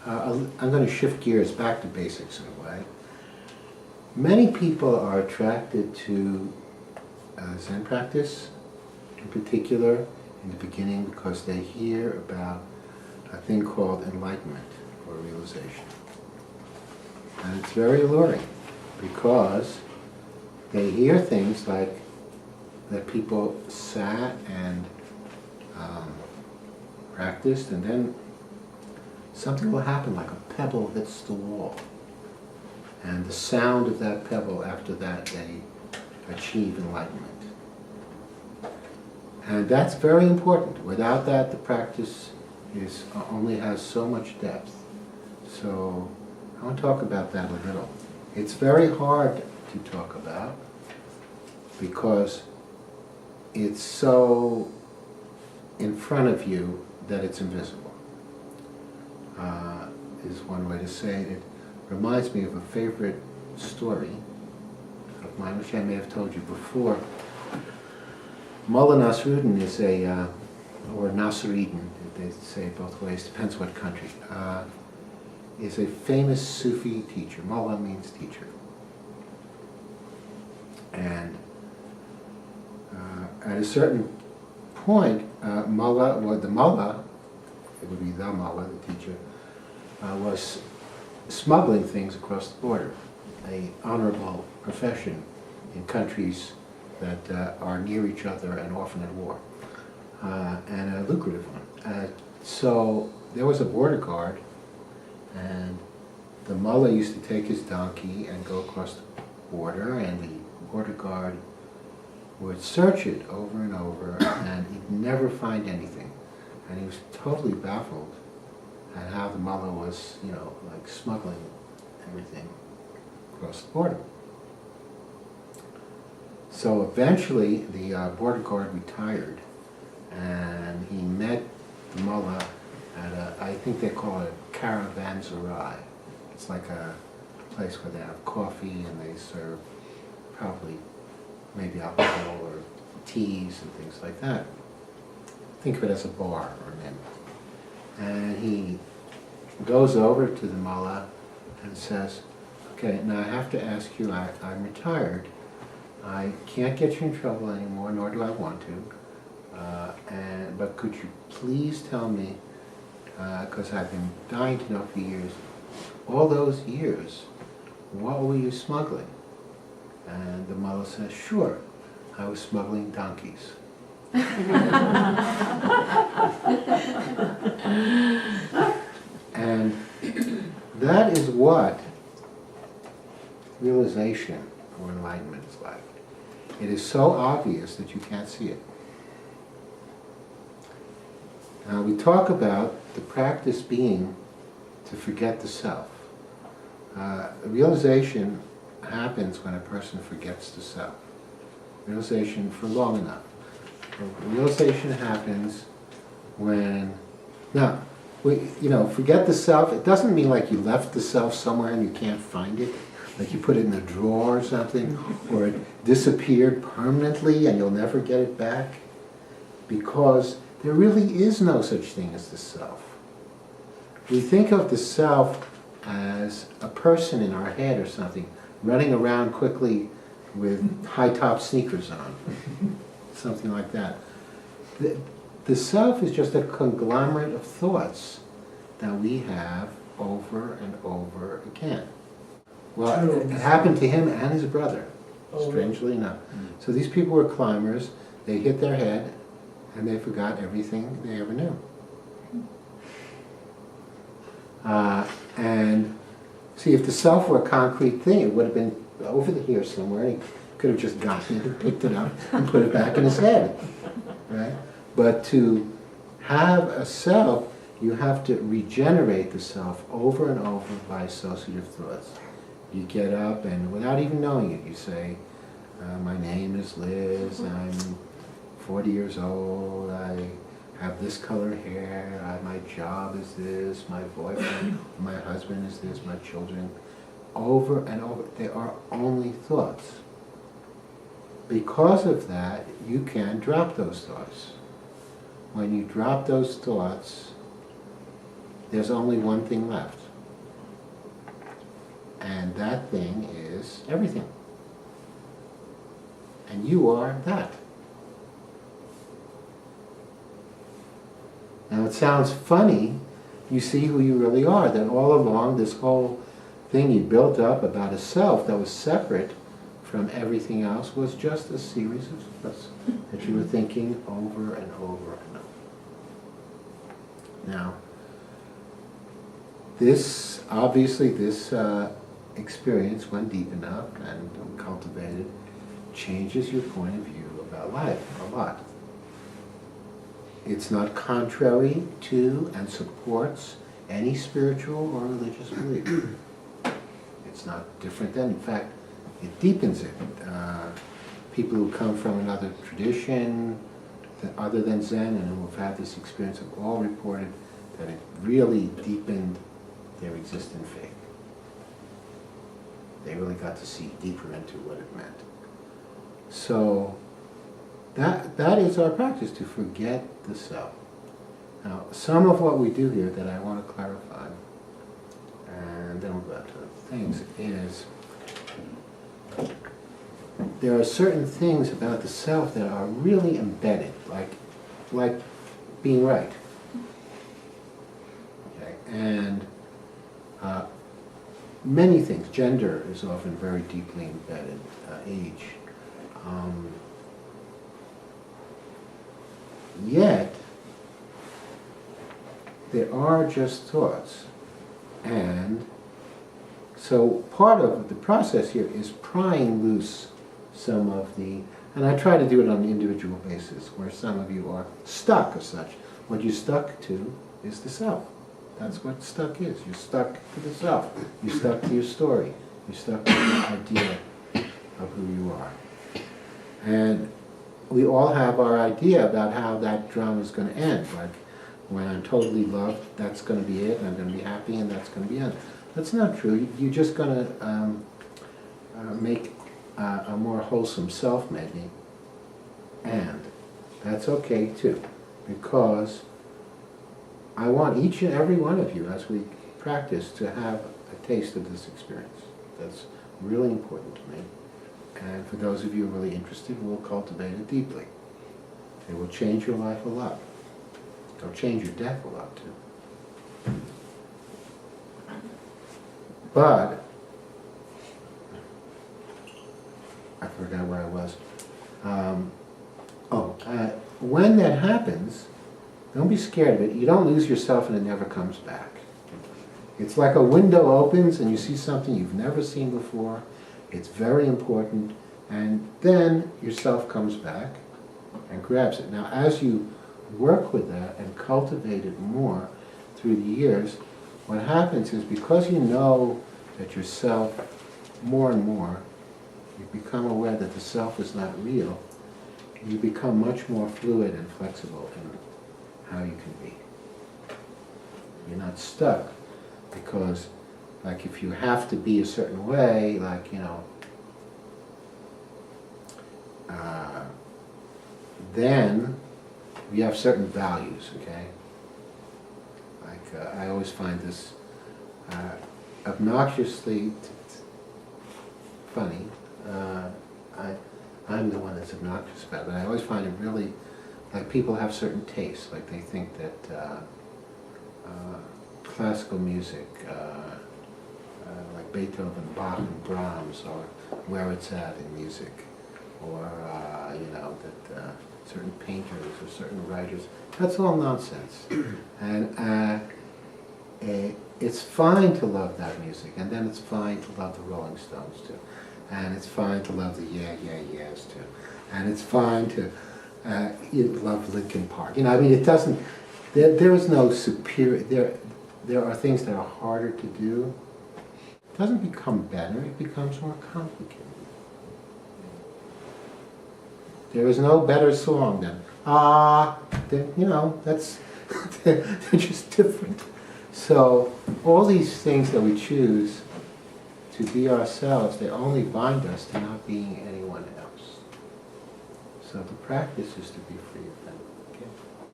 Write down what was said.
I'm going to shift gears back to basics in a way. Many people are attracted to Zen practice, in particular, in the beginning, because they hear about a thing called enlightenment or realization. And it's very alluring because they hear things like that people sat and practiced, and then something will happen, like a pebble hits the wall. And the sound of that pebble, after that, they achieve enlightenment. And that's very important. Without that, the practice only has so much depth. So I want to talk about that a little. It's very hard to talk about because it's so in front of you that it's invisible, is one way to say it. It reminds me of a favorite story of mine, which I may have told you before. Mullah Nasruddin is or Nasruddin, they say it both ways, depends what country, is a famous Sufi teacher. Mullah means teacher. And at a certain point, Mullah, or the Mullah, it would be the Mullah, the teacher, was smuggling things across the border, a honorable profession in countries that are near each other and often at war, and a lucrative one. So there was a border guard, and the Mullah used to take his donkey and go across the border, and the border guard would search it over and over, and he'd never find anything. And he was totally baffled at how the Mullah was, like smuggling everything across the border. So eventually the border guard retired, and he met the Mullah at I think they call it a caravanserai. It's like a place where they have coffee and they serve probably maybe alcohol or teas and things like that. Think of it as a bar or an inn. And he goes over to the Mullah and says, okay, now I have to ask you, I'm retired. I can't get you in trouble anymore, nor do I want to. But could you please tell me, because I've been dying to know for years, all those years, what were you smuggling? And the Mullah says, sure, I was smuggling donkeys. And that is what realization or enlightenment is like. It is so obvious that you can't see it. Now we talk about the practice being to forget the self. Realization happens when a person forgets the self. Realization for long enough. Realization happens when, now, forget the self. It doesn't mean like you left the self somewhere and you can't find it, like you put it in a drawer or something, or it disappeared permanently and you'll never get it back, because there really is no such thing as the self. We think of the self as a person in our head or something, running around quickly with high-top sneakers on, something like that. The self is just a conglomerate of thoughts that we have over and over again. Well, it happened to him and his brother, strangely enough. So these people were climbers, they hit their head, and they forgot everything they ever knew. And see, if the self were a concrete thing, it would have been over here somewhere. He could have just gotten it and picked it up and put it back in his head, right? But to have a self, you have to regenerate the self over and over by associative thoughts. You get up and without even knowing it, you say, my name is Liz, I'm 40 years old, I have this color hair, my job is this, my boyfriend, my husband is this, my children. Over and over, they are only thoughts. Because of that, you can drop those thoughts. When you drop those thoughts, there's only one thing left. And that thing is everything. And you are that. Now it sounds funny, you see who you really are, that all along this whole thing you built up about a self that was separate from everything else was just a series of thoughts that you were thinking over and over and over. Now, this, obviously this experience, when deep enough and cultivated, changes your point of view about life a lot. It's not contrary to and supports any spiritual or religious belief. It's not different than, in fact, it deepens it. People who come from another tradition other than Zen and who have had this experience have all reported that it really deepened their existing faith. They really got to see deeper into what it meant. So that is our practice, to forget the self. Now, some of what we do here that I want to clarify, and then we'll go back to the things, is there are certain things about the self that are really embedded, like being right. Okay? And many things, gender is often very deeply embedded, age. Yet, there are just thoughts. And so part of the process here is prying loose some of the, and I try to do it on an individual basis, where some of you are stuck as such. What you're stuck to is the self. That's what stuck is. You're stuck to the self. You're stuck to your story. You're stuck to the idea of who you are. And we all have our idea about how that drama is going to end. Like, when I'm totally loved, that's going to be it, and I'm going to be happy, and that's going to be it. That's not true. You're just going to make a more wholesome self, maybe. And that's okay, too. Because I want each and every one of you, as we practice, to have a taste of this experience. That's really important to me. And for those of you who are really interested, we'll cultivate it deeply. It will change your life a lot. It'll change your death a lot, too. But, I forgot where I was. When that happens, don't be scared of it. You don't lose yourself and it never comes back. It's like a window opens and you see something you've never seen before. It's very important. And then yourself comes back and grabs it. Now, as you work with that and cultivate it more through the years, what happens is, because you know that yourself more and more, you become aware that the self is not real, you become much more fluid and flexible in how you can be. You're not stuck, because, like, if you have to be a certain way, like, then you have certain values, okay? Like, I always find this obnoxiously funny. I'm the one that's obnoxious about it, but I always find it really, like, people have certain tastes. Like, they think that classical music, like Beethoven, Bach, and Brahms, or where it's at in music, or that certain painters or certain writers, that's all nonsense. And it's fine to love that music, and then it's fine to love the Rolling Stones too, and it's fine to love the Yeah Yeah Yeahs too, and it's fine to love Linkin Park. It doesn't. There is no superior. There are things that are harder to do. It doesn't become better. It becomes more complicated. There is no better song than that's they're just different. So all these things that we choose to be ourselves, they only bind us to not being anyone else. So the practice is to be free of them.